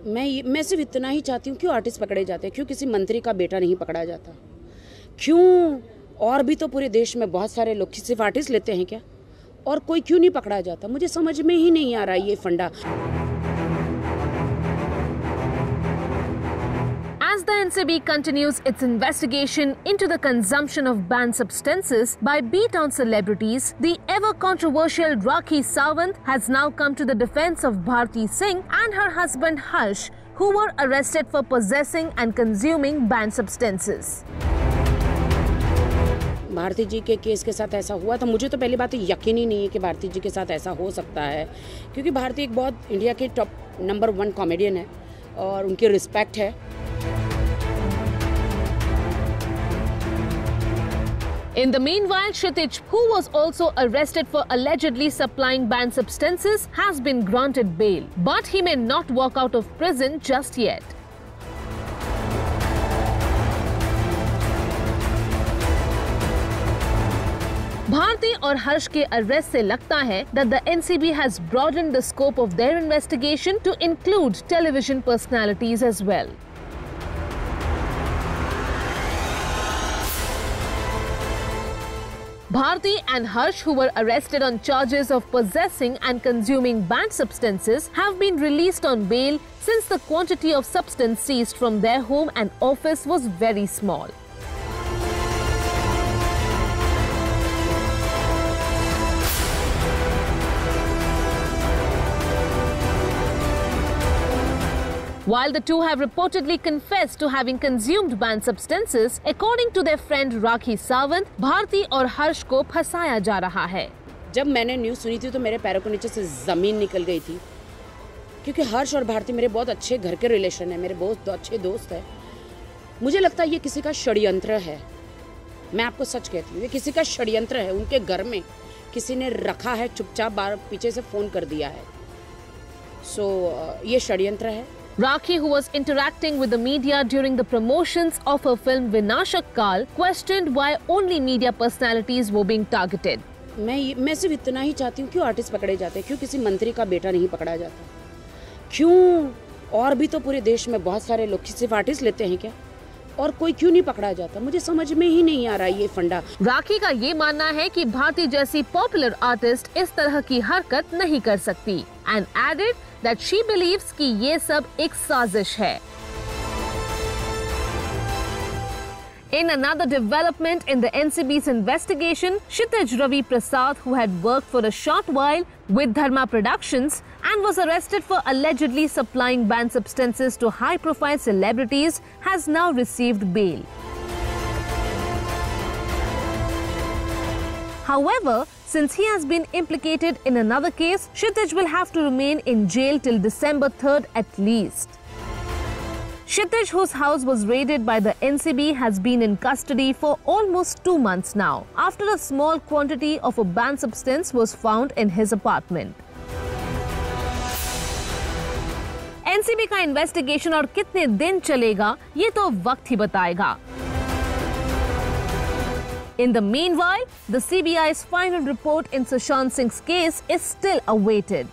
मैं सिर्फ इतना ही चाहती हूँ, क्यों आर्टिस्ट पकड़े जाते हैं, क्यों किसी मंत्री का बेटा नहीं पकड़ा जाता, क्यों? और भी तो पूरे देश में बहुत सारे लोग सिर्फ आर्टिस्ट लेते हैं क्या, और कोई क्यों नहीं पकड़ा जाता? मुझे समझ में ही नहीं आ रहा ये फंडा। As the NCB continues its investigation into the consumption of banned substances by B-Town celebrities, the ever-controversial Rakhi Sawant has now come to the defense of Bharti Singh and her husband Harsh, who were arrested for possessing and consuming banned substances. Bharti जी के case के साथ ऐसा हुआ था, मुझे तो पहली बात यकीन ही नहीं है कि भारती जी के साथ ऐसा हो सकता है, क्योंकि भारती एक बहुत इंडिया के टॉप नंबर 1 कॉमेडियन है और उनकी रिस्पेक्ट है। In the meanwhile, Kshitij, who was also arrested for allegedly supplying banned substances, has been granted bail, but he may not walk out of prison just yet. Bharti और हर्ष के arrest से लगता है that the NCB has broadened the scope of their investigation to include television personalities as well. Bharti and Harsh, who were arrested on charges of possessing and consuming banned substances, have been released on bail since the quantity of substance seized from their home and office was very small. While the two have reportedly confessed to having consumed banned substances, according to their friend Rakhi Sawant, Bharti और हर्ष को फंसाया जा रहा है। जब मैंने news सुनी थी तो मेरे पैरों के नीचे से ज़मीन निकल गई थी, क्योंकि हर्ष और भारती मेरे बहुत अच्छे घर के रिलेशन है, मेरे बहुत अच्छे दोस्त हैं। मुझे लगता है ये किसी का षड्यंत्र है। मैं आपको सच कहती हूँ, ये किसी का षड्यंत्र है। उनके घर में किसी ने रखा है, चुपचाप बाहर पीछे से फ़ोन कर दिया है। ये षड्यंत्र है। Rakhi, who was interacting with the media during the promotions of her film Vinashak Kaal, questioned why only media personalities were being targeted. मैं सिर्फ इतना ही चाहती हूँ, क्यों आर्टिस्ट पकड़े जाते हैं, क्यों किसी मंत्री का बेटा नहीं पकड़ा जाता, क्यों? और भी तो पूरे देश में बहुत सारे लोग सिर्फ आर्टिस्ट लेते हैं क्या, और कोई क्यों नहीं पकड़ा जाता? मुझे समझ में ही नहीं आ रहा ये फंडा। राखी का ये मानना है कि भारती जैसी पॉपुलर आर्टिस्ट इस तरह की हरकत नहीं कर सकती, and added that she believes कि ये सब एक साजिश है। In another development in the NCB's investigation, Kshitij Ravi Prasad, who had worked for a short while with Dharma Productions and was arrested for allegedly supplying banned substances to high-profile celebrities, has now received bail. However, since he has been implicated in another case, Kshitij will have to remain in jail till December 3rd at least. Kshitij, whose house was raided by the NCB, has been in custody for almost 2 months now, after a small quantity of a banned substance was found in his apartment. NCB का investigation और कितने दिन चलेगा, ये तो वक्त ही बताएगा. In the meanwhile, the CBI's final report in Sushant Singh's case is still awaited.